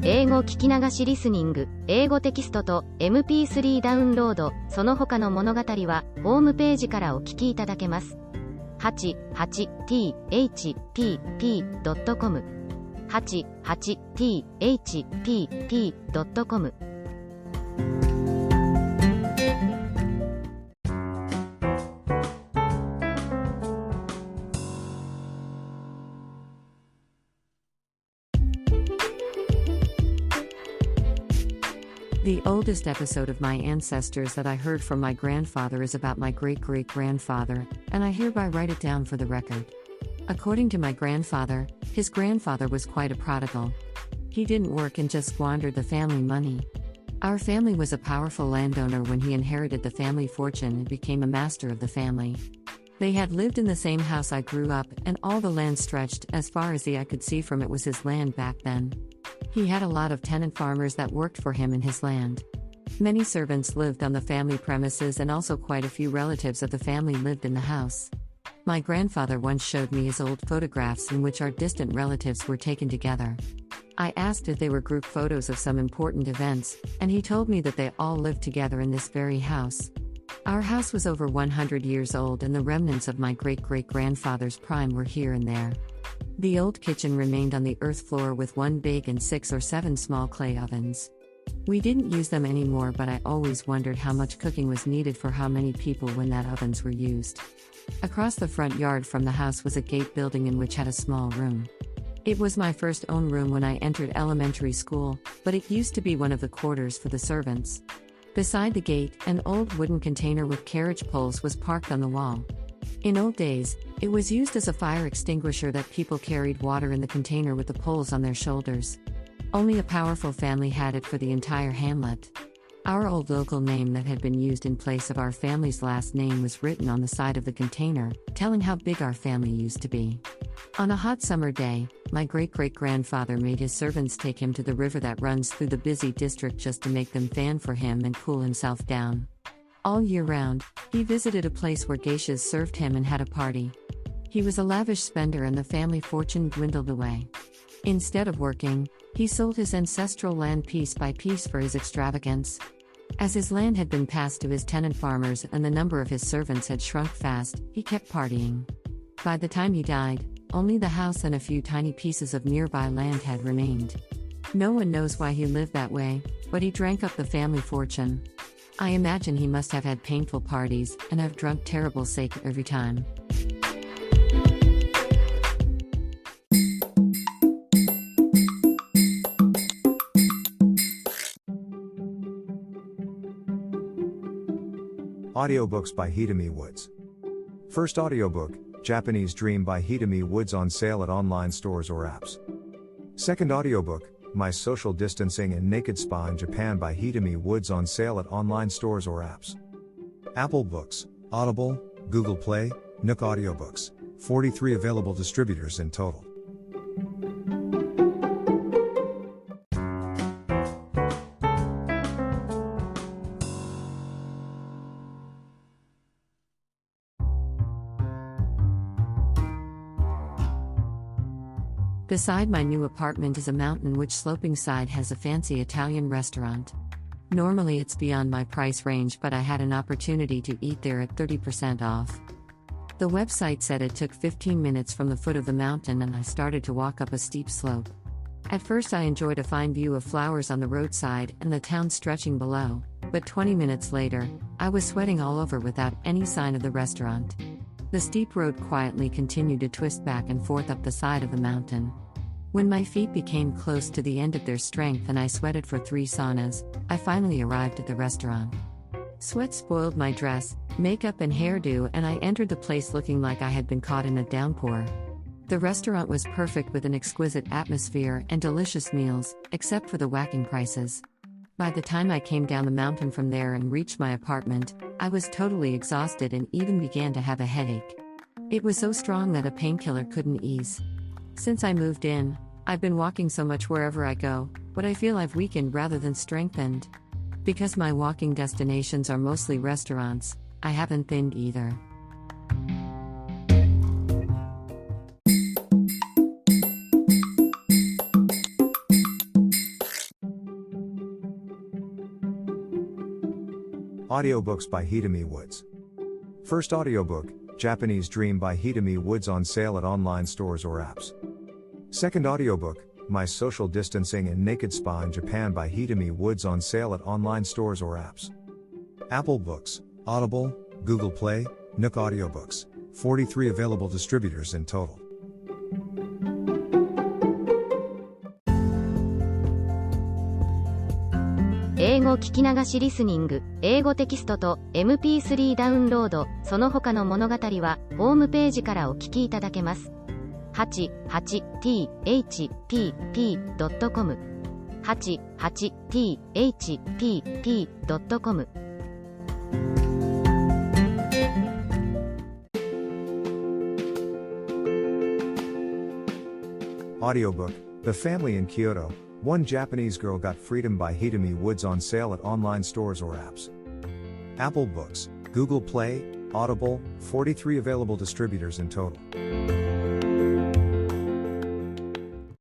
英語聞き流しリスニング、英語テキストと MP3 ダウンロード、その他の物語はホームページからお聞きいただけます。88thpp.com 88thpp.com The oldest episode of my ancestors that I heard from my grandfather is about my great-great-grandfather, and I hereby write it down for the record. According to my grandfather, his grandfather was quite a prodigal. He didn't work and just squandered the family money. Our family was a powerful landowner when he inherited the family fortune and became a master of the family. They had lived in the same house I grew up, and all the land stretched as far as the eye could see from it was his land back then. He had a lot of tenant farmers that worked for him in his land. Many servants lived on the family premises, and also quite a few relatives of the family lived in the house. My grandfather once showed me his old photographs in which our distant relatives were taken together. I asked if they were group photos of some important events, and he told me that they all lived together in this very house. Our house was over 100 years old, and the remnants of my great-great-grandfather's prime were here and there. The old kitchen remained on the earth floor with one big and 6 or 7 small clay ovens. We didn't use them anymore, but I always wondered how much cooking was needed for how many people when that ovens were used. Across the front yard from the house was a gate building in which had a small room. It was my first own room when I entered elementary school, but it used to be one of the quarters for the servants. Beside the gate, an old wooden container with carriage poles was parked on the wall. In old days, it was used as a fire extinguisher that people carried water in the container with the poles on their shoulders. Only a powerful family had it for the entire hamlet. Our old local name that had been used in place of our family's last name was written on the side of the container, telling how big our family used to be. On a hot summer day, my great-great-grandfather made his servants take him to the river that runs through the busy district just to make them fan for him and cool himself down. All year round, he visited a place where geishas served him and had a party. He was a lavish spender, and the family fortune dwindled away. Instead of working, he sold his ancestral land piece by piece for his extravagance. As his land had been passed to his tenant farmers and the number of his servants had shrunk fast, he kept partying. By the time he died, only the house and a few tiny pieces of nearby land had remained. No one knows why he lived that way, but he drank up the family fortune. I imagine he must have had painful parties and have drunk terrible sake every time. Audiobooks by Hidemi Woods. First audiobook, Japanese Dream by Hidemi Woods, on sale at online stores or apps. Second audiobook, My Social Distancing and Naked Spa in Japan by Hidemi Woods, on sale at online stores or apps. Apple Books, Audible, Google Play, Nook Audiobooks, 43 available distributors in total. Beside my new apartment is a mountain which sloping side has a fancy Italian restaurant. Normally it's beyond my price range, but I had an opportunity to eat there at 30% off. The website said it took 15 minutes from the foot of the mountain, and I started to walk up a steep slope. At first I enjoyed a fine view of flowers on the roadside and the town stretching below, but 20 minutes later, I was sweating all over without any sign of the restaurant. The steep road quietly continued to twist back and forth up the side of the mountain. When my feet became close to the end of their strength and I sweated for 3 saunas, I finally arrived at the restaurant. Sweat spoiled my dress, makeup and hairdo, and I entered the place looking like I had been caught in a downpour. The restaurant was perfect, with an exquisite atmosphere and delicious meals, except for the whacking prices. By the time I came down the mountain from there and reached my apartment, I was totally exhausted and even began to have a headache. It was so strong that a painkiller couldn't ease. Since I moved in, I've been walking so much wherever I go, but I feel I've weakened rather than strengthened. Because my walking destinations are mostly restaurants, I haven't thinned either. Audiobooks by Hidemi Woods. First audiobook, Japanese Dream by Hidemi Woods on sale at online stores or apps. Second audiobook, My Social Distancing and Naked Spa in Japan by Hidemi Woods on sale at online stores or apps. Apple Books, Audible, Google Play, Nook Audiobooks, 43 available distributors in total. 英語聞き流しリスニング、英語テキストと MP3 ダウンロード、その他の物語はホームページからお聞きいただけます。88thpp.com 88thpp.com Audiobook, The Family in Kyoto, One Japanese Girl Got Freedom by Hidemi Woods on sale at online stores or apps. Apple Books, Google Play, Audible, 43 available distributors in total.